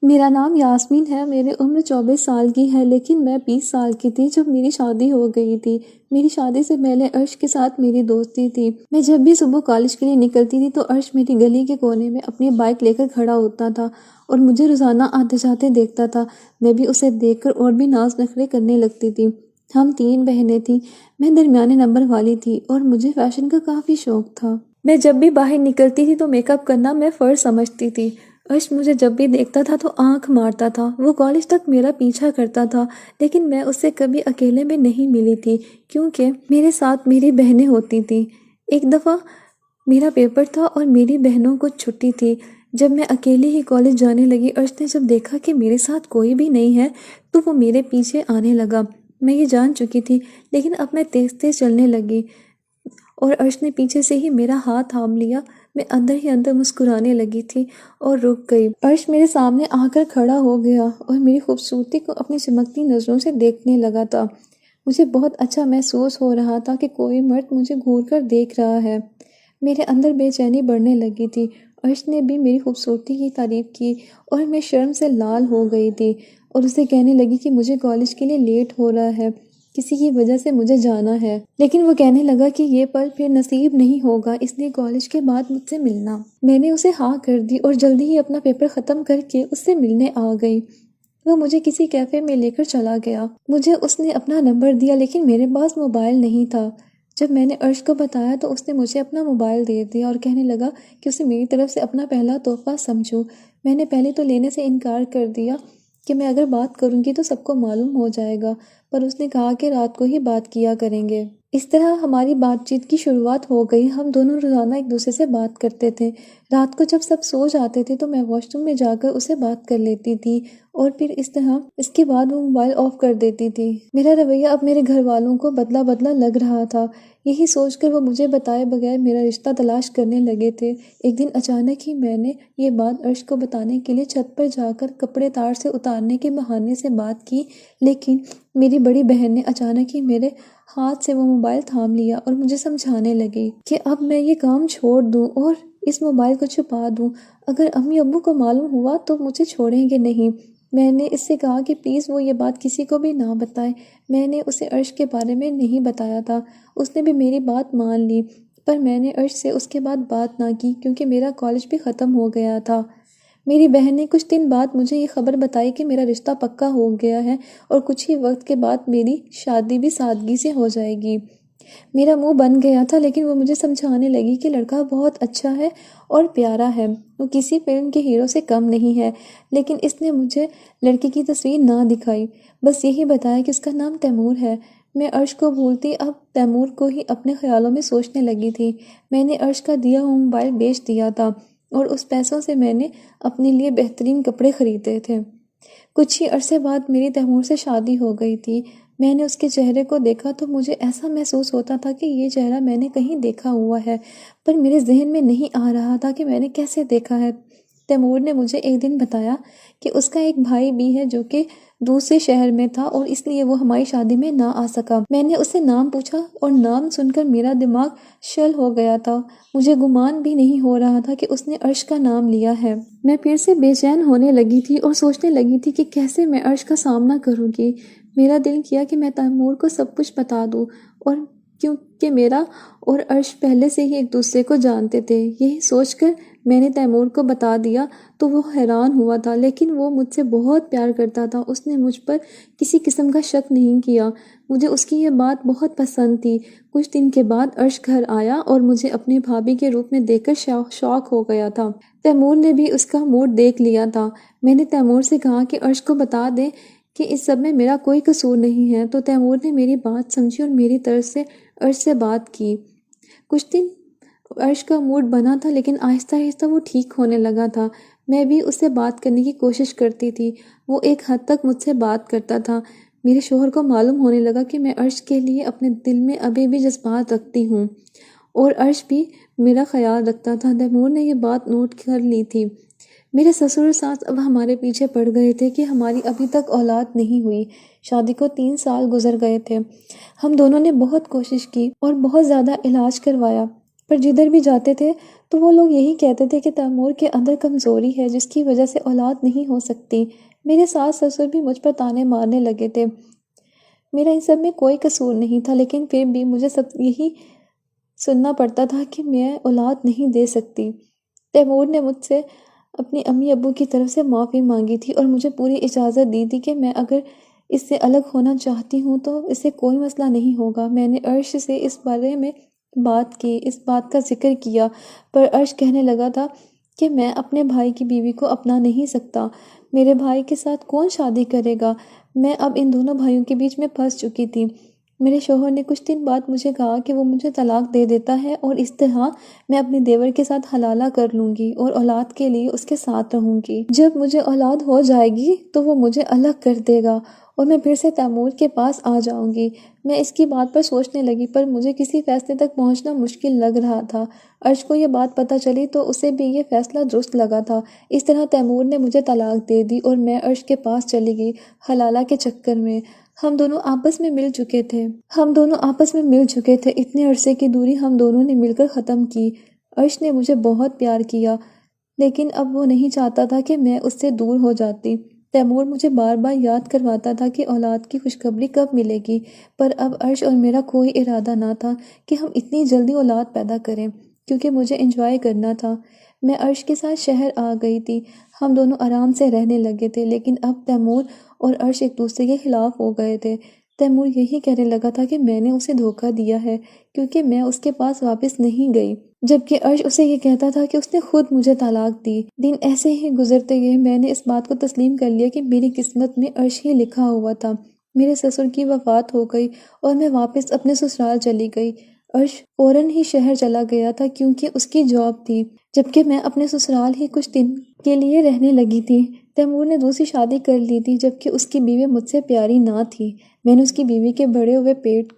میرا نام یاسمین ہے، میری عمر 24 سال کی ہے، لیکن میں 20 سال کی تھی جب میری شادی ہو گئی تھی۔ میری شادی سے پہلے عرش کے ساتھ میری دوستی تھی۔ میں جب بھی صبح کالج کے لیے نکلتی تھی تو عرش میری گلی کے کونے میں اپنی بائک لے کر کھڑا ہوتا تھا اور مجھے روزانہ آتے جاتے دیکھتا تھا۔ میں بھی اسے دیکھ کر اور بھی ناز نخرے کرنے لگتی تھی۔ ہم 3 بہنیں تھیں، میں درمیانے نمبر والی تھی اور مجھے فیشن کا کافی شوق تھا۔ میں جب بھی باہر نکلتی تھی تو میک اپ کرنا میں فرض سمجھتی تھی۔ عرش مجھے جب بھی دیکھتا تھا تو آنکھ مارتا تھا۔ وہ کالج تک میرا پیچھا کرتا تھا، لیکن میں اس سے کبھی اکیلے میں نہیں ملی تھی کیونکہ میرے ساتھ میری بہنیں ہوتی تھیں۔ ایک دفعہ میرا پیپر تھا اور میری بہنوں کو چھٹی تھی۔ جب میں اکیلی ہی کالج جانے لگی، عرش نے جب دیکھا کہ میرے ساتھ کوئی بھی نہیں ہے تو وہ میرے پیچھے آنے لگا۔ میں یہ جان چکی تھی، لیکن اب میں تیز تیز چلنے لگی اور عرش نے پیچھے سے ہی میرا ہاتھ تھام لیا۔ میں اندر ہی اندر مسکرانے لگی تھی اور رک گئی۔ عرش میرے سامنے آ کر کھڑا ہو گیا اور میری خوبصورتی کو اپنی چمکتی نظروں سے دیکھنے لگا تھا۔ مجھے بہت اچھا محسوس ہو رہا تھا کہ کوئی مرد مجھے گھور کر دیکھ رہا ہے۔ میرے اندر بے چینی بڑھنے لگی تھی۔ عرش نے بھی میری خوبصورتی کی تعریف کی اور میں شرم سے لال ہو گئی تھی اور اسے کہنے لگی کہ مجھے کالج کے لیے لیٹ ہو رہا ہے، کسی کی وجہ سے مجھے جانا ہے۔ لیکن وہ کہنے لگا کہ یہ پل پھر نصیب نہیں ہوگا، اس لیے کالج کے بعد مجھ سے ملنا۔ میں نے اسے ہاں کر دی اور جلدی ہی اپنا پیپر ختم کر کے اس سے ملنے آ گئی۔ وہ مجھے کسی کیفے میں لے کر چلا گیا۔ مجھے اس نے اپنا نمبر دیا، لیکن میرے پاس موبائل نہیں تھا۔ جب میں نے عرش کو بتایا تو اس نے مجھے اپنا موبائل دے دیا اور کہنے لگا کہ اسے میری طرف سے اپنا پہلا تحفہ سمجھو۔ میں نے پہلے تو لینے سے انکار کر دیا کہ میں اگر بات کروں گی تو سب کو معلوم ہو جائے گا، پر اس نے کہا کہ رات کو ہی بات کیا کریں گے۔ اس طرح ہماری بات چیت کی شروعات ہو گئی۔ ہم دونوں روزانہ ایک دوسرے سے بات کرتے تھے۔ رات کو جب سب سو جاتے تھے تو میں واش روم میں جا کر اسے بات کر لیتی تھی اور پھر اس طرح اس کے بعد وہ موبائل آف کر دیتی تھی۔ میرا رویہ اب میرے گھر والوں کو بدلا بدلا لگ رہا تھا۔ یہی سوچ کر وہ مجھے بتائے بغیر میرا رشتہ تلاش کرنے لگے تھے۔ ایک دن اچانک ہی میں نے یہ بات عرش کو بتانے کے لیے چھت پر جا کر کپڑے تار سے اتارنے کے بہانے سے بات کی، لیکن میری بڑی بہن نے اچانک ہی میرے ہاتھ سے وہ موبائل تھام لیا اور مجھے سمجھانے لگی کہ اب میں یہ کام چھوڑ دوں اور اس موبائل کو چھپا دوں۔ اگر امی ابو کو معلوم ہوا تو مجھے چھوڑیں گے نہیں۔ میں نے اس سے کہا کہ پلیز وہ یہ بات کسی کو بھی نہ بتائے۔ میں نے اسے عرش کے بارے میں نہیں بتایا تھا۔ اس نے بھی میری بات مان لی، پر میں نے عرش سے اس کے بعد بات نہ کی کیونکہ میرا کالج بھی ختم ہو گیا تھا۔ میری بہن نے کچھ دن بعد مجھے یہ خبر بتائی کہ میرا رشتہ پکا ہو گیا ہے اور کچھ ہی وقت کے بعد میری شادی بھی سادگی سے ہو جائے گی۔ میرا منہ بن گیا تھا، لیکن وہ مجھے سمجھانے لگی کہ لڑکا بہت اچھا ہے اور پیارا ہے، وہ کسی فلم کے ہیرو سے کم نہیں ہے، لیکن اس نے مجھے لڑکی کی تصویر نہ دکھائی، بس یہی بتایا کہ اس کا نام تیمور ہے۔ میں عرش کو بھولتی اب تیمور کو ہی اپنے خیالوں میں سوچنے لگی تھی۔ میں نے عرش کا دیا ہوا موبائل بیچ دیا تھا اور اس پیسوں سے میں نے اپنے لیے بہترین کپڑے خریدے تھے۔ کچھ ہی عرصے بعد میری تیمور سے شادی ہو گئی تھی۔ میں نے اس کے چہرے کو دیکھا تو مجھے ایسا محسوس ہوتا تھا کہ یہ چہرہ میں نے کہیں دیکھا ہوا ہے، پر میرے ذہن میں نہیں آ رہا تھا کہ میں نے کیسے دیکھا ہے۔ تیمور نے مجھے ایک دن بتایا کہ اس کا ایک بھائی بھی ہے جو کہ دوسرے شہر میں تھا اور اس لیے وہ ہماری شادی میں نہ آ سکا۔ میں نے اس سے نام پوچھا اور نام سن کر میرا دماغ شل ہو گیا تھا۔ مجھے گمان بھی نہیں ہو رہا تھا کہ اس نے عرش کا نام لیا ہے۔ میں پھر سے بے چین ہونے لگی تھی اور سوچنے لگی تھی کہ کیسے میں عرش کا سامنا کروں گی۔ میرا دل کیا کہ میں تیمور کو سب کچھ بتا دوں، اور کیونکہ میرا اور عرش پہلے سے ہی ایک دوسرے کو جانتے تھے۔ یہی سوچ کر میں نے تیمور کو بتا دیا تو وہ حیران ہوا تھا، لیکن وہ مجھ سے بہت پیار کرتا تھا۔ اس نے مجھ پر کسی قسم کا شک نہیں کیا۔ مجھے اس کی یہ بات بہت پسند تھی۔ کچھ دن کے بعد عرش گھر آیا اور مجھے اپنی بھابھی کے روپ میں دیکھ کر شوق ہو گیا تھا۔ تیمور نے بھی اس کا موڈ دیکھ لیا تھا۔ میں نے تیمور سے کہا کہ عرش کو بتا دے کہ اس سب میں میرا کوئی قصور نہیں ہے، تو تیمور نے میری بات سمجھی اور میری طرف سے عرش سے بات کی۔ کچھ دن عرش کا موڈ بنا تھا، لیکن آہستہ آہستہ وہ ٹھیک ہونے لگا تھا۔ میں بھی اس سے بات کرنے کی کوشش کرتی تھی۔ وہ ایک حد تک مجھ سے بات کرتا تھا۔ میرے شوہر کو معلوم ہونے لگا کہ میں عرش کے لیے اپنے دل میں ابھی بھی جذبات رکھتی ہوں اور عرش بھی میرا خیال رکھتا تھا۔ تیمور نے یہ بات نوٹ کر لی تھی۔ میرے سسر ساس اب ہمارے پیچھے پڑ گئے تھے کہ ہماری ابھی تک اولاد نہیں ہوئی۔ شادی کو 3 سال گزر گئے تھے۔ ہم دونوں نے بہت کوشش کی اور بہت زیادہ علاج کروایا، پر جدھر بھی جاتے تھے تو وہ لوگ یہی کہتے تھے کہ تیمور کے اندر کمزوری ہے جس کی وجہ سے اولاد نہیں ہو سکتی۔ میرے ساس سسر بھی مجھ پر تانے مارنے لگے تھے۔ میرا ان سب میں کوئی قصور نہیں تھا، لیکن پھر بھی مجھے سب یہی سننا پڑتا تھا کہ میں اولاد نہیں دے سکتی۔ تیمور نے مجھ سے اپنی امی ابو کی طرف سے معافی مانگی تھی اور مجھے پوری اجازت دی تھی کہ میں اگر اس سے الگ ہونا چاہتی ہوں تو اس سے کوئی مسئلہ نہیں ہوگا۔ میں نے عرش سے اس بارے میں بات کی، اس بات کا ذکر کیا، پر عرش کہنے لگا تھا کہ میں اپنے بھائی کی بیوی کو اپنا نہیں سکتا۔ میرے بھائی کے ساتھ کون شادی کرے گا؟ میں اب ان دونوں بھائیوں کے بیچ میں پھنس چکی تھی۔ میرے شوہر نے کچھ دن بعد مجھے کہا کہ وہ مجھے طلاق دے دیتا ہے اور اس طرح میں اپنے دیور کے ساتھ حلالہ کر لوں گی اور اولاد کے لیے اس کے ساتھ رہوں گی۔ جب مجھے اولاد ہو جائے گی تو وہ مجھے الگ کر دے گا اور میں پھر سے تیمور کے پاس آ جاؤں گی۔ میں اس کی بات پر سوچنے لگی، پر مجھے کسی فیصلے تک پہنچنا مشکل لگ رہا تھا۔ عرش کو یہ بات پتہ چلی تو اسے بھی یہ فیصلہ درست لگا تھا۔ اس طرح تیمور نے مجھے طلاق دے دی اور میں عرش کے پاس چلی گئی حلالہ کے چکر میں۔ ہم دونوں آپس میں مل چکے تھے۔ اتنے عرصے کی دوری ہم دونوں نے مل کر ختم کی۔ عرش نے مجھے بہت پیار کیا، لیکن اب وہ نہیں چاہتا تھا کہ میں اس سے دور ہو جاتی۔ تیمور مجھے بار بار یاد کرواتا تھا کہ اولاد کی خوشخبری کب ملے گی، پر اب عرش اور میرا کوئی ارادہ نہ تھا کہ ہم اتنی جلدی اولاد پیدا کریں، کیونکہ مجھے انجوائے کرنا تھا۔ میں عرش کے ساتھ شہر آ گئی تھی، ہم دونوں آرام سے رہنے لگے تھے، لیکن اب تیمور اور عرش ایک دوسرے کے خلاف ہو گئے تھے۔ تیمور یہی کہنے لگا تھا کہ میں نے اسے دھوکہ دیا ہے کیونکہ میں اس کے پاس واپس نہیں گئی، جبکہ عرش اسے یہ کہتا تھا کہ اس نے خود مجھے طلاق دی۔ دن ایسے ہی گزرتے گئے، میں نے اس بات کو تسلیم کر لیا کہ میری قسمت میں عرش ہی لکھا ہوا تھا۔ میرے سسر کی وفات ہو گئی اور میں واپس اپنے سسرال چلی گئی۔ عرش فوراً ہی شہر چلا گیا تھا کیونکہ اس کی جاب تھی، جبکہ میں اپنے سسرال ہی کچھ دن کے لیے رہنے لگی تھی۔ تیمور نے دوسری شادی کر لی تھی، جبکہ اس کی بیوی مجھ سے پیاری نہ تھی۔ میں نے اس کی بیوی کے بڑے ہوئے پیٹ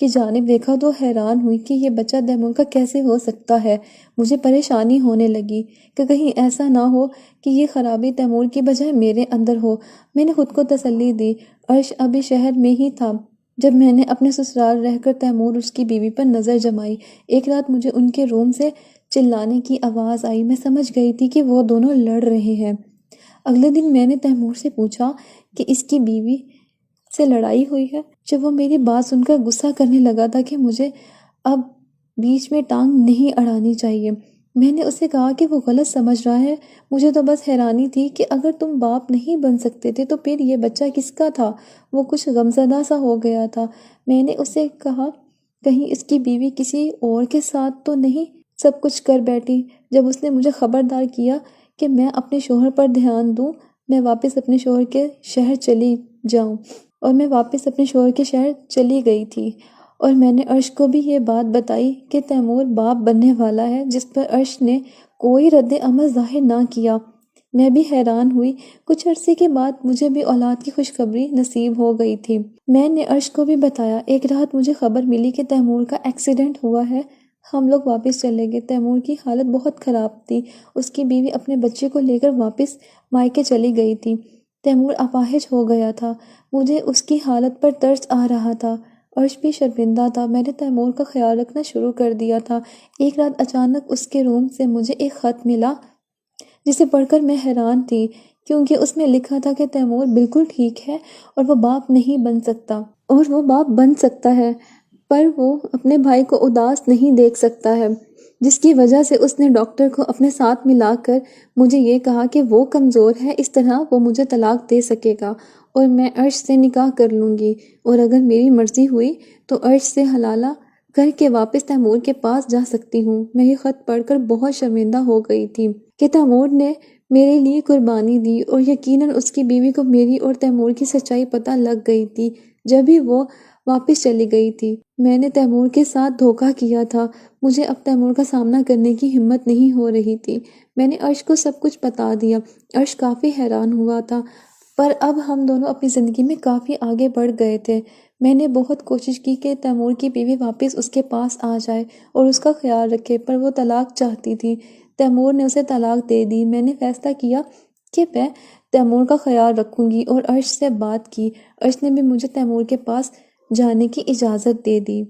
کی جانب دیکھا تو حیران ہوئی کہ یہ بچہ تیمور کا کیسے ہو سکتا ہے۔ مجھے پریشانی ہونے لگی کہ کہیں ایسا نہ ہو کہ یہ خرابی تیمور کی بجائے میرے اندر ہو۔ میں نے خود کو تسلی دی۔ عرش ابھی شہر میں ہی تھا جب میں نے اپنے سسرال رہ کر تیمور اور اس کی بیوی پر نظر جمائی۔ ایک رات مجھے ان کے روم سے چلانے کی آواز آئی۔ میں سمجھ گئی تھی کہ وہ دونوں لڑ رہے ہیں۔ اگلے دن میں نے تیمور سے پوچھا کہ اس کی بیوی سے لڑائی ہوئی ہے، جب وہ میری بات سن کر غصہ کرنے لگا تھا کہ مجھے اب بیچ میں ٹانگ نہیں اڑانی چاہیے۔ میں نے اسے کہا کہ وہ غلط سمجھ رہا ہے۔ مجھے تو بس حیرانی تھی کہ اگر تم باپ نہیں بن سکتے تھے تو پھر یہ بچہ کس کا تھا؟ وہ کچھ غمزدہ سا ہو گیا تھا۔ میں نے اسے کہا کہیں اس کی بیوی کسی اور کے ساتھ تو نہیں سب کچھ کر بیٹھی۔ جب اس نے مجھے خبردار کیا کہ میں اپنے شوہر پر دھیان دوں، میں واپس اپنے شوہر کے شہر چلی جاؤں، اور میں واپس اپنے شوہر کے شہر چلی گئی تھی، اور میں نے عرش کو بھی یہ بات بتائی کہ تیمور باپ بننے والا ہے، جس پر عرش نے کوئی رد عمل ظاہر نہ کیا۔ میں بھی حیران ہوئی۔ کچھ عرصے کے بعد مجھے بھی اولاد کی خوشخبری نصیب ہو گئی تھی۔ میں نے عرش کو بھی بتایا۔ ایک رات مجھے خبر ملی کہ تیمور کا ایکسیڈنٹ ہوا ہے۔ ہم لوگ واپس چلے گئے۔ تیمور کی حالت بہت خراب تھی۔ اس کی بیوی اپنے بچے کو لے کر واپس مائکے چلی گئی تھی۔ تیمور اپاہج ہو گیا تھا۔ مجھے اس کی حالت پر ترس آ رہا تھا۔ عرش بھی شرمندہ تھا۔ میں نے تیمور کا خیال رکھنا شروع کر دیا تھا۔ ایک رات اچانک اس کے روم سے مجھے ایک خط ملا جسے پڑھ کر میں حیران تھی، کیونکہ اس میں لکھا تھا کہ تیمور بالکل ٹھیک ہے اور وہ باپ نہیں بن سکتا، اور وہ باپ بن سکتا ہے، پر وہ اپنے بھائی کو اداس نہیں دیکھ سکتا ہے، جس کی وجہ سے اس نے ڈاکٹر کو اپنے ساتھ ملا کر مجھے یہ کہا کہ وہ کمزور ہے، اس طرح وہ مجھے طلاق دے سکے گا اور میں عرش سے نکاح کر لوں گی، اور اگر میری مرضی ہوئی تو عرش سے حلالہ کر کے واپس تیمور کے پاس جا سکتی ہوں۔ میں یہ خط پڑھ کر بہت شرمندہ ہو گئی تھی کہ تیمور نے میرے لیے قربانی دی، اور یقیناً اس کی بیوی کو میری اور تیمور کی سچائی پتہ لگ گئی تھی جب ہی وہ واپس چلی گئی تھی۔ میں نے تیمور کے ساتھ دھوکہ کیا تھا۔ مجھے اب تیمور کا سامنا کرنے کی ہمت نہیں ہو رہی تھی۔ میں نے عرش کو سب کچھ بتا دیا۔ عرش کافی حیران ہوا تھا، پر اب ہم دونوں اپنی زندگی میں کافی آگے بڑھ گئے تھے۔ میں نے بہت کوشش کی کہ تیمور کی بیوی واپس اس کے پاس آ جائے اور اس کا خیال رکھے، پر وہ طلاق چاہتی تھی۔ تیمور نے اسے طلاق دے دی۔ میں نے فیصلہ کیا کہ میں تیمور کا خیال رکھوں گی اور عرش سے بات کی۔ عرش نے بھی مجھے تیمور کے پاس جانے کی اجازت دے دی۔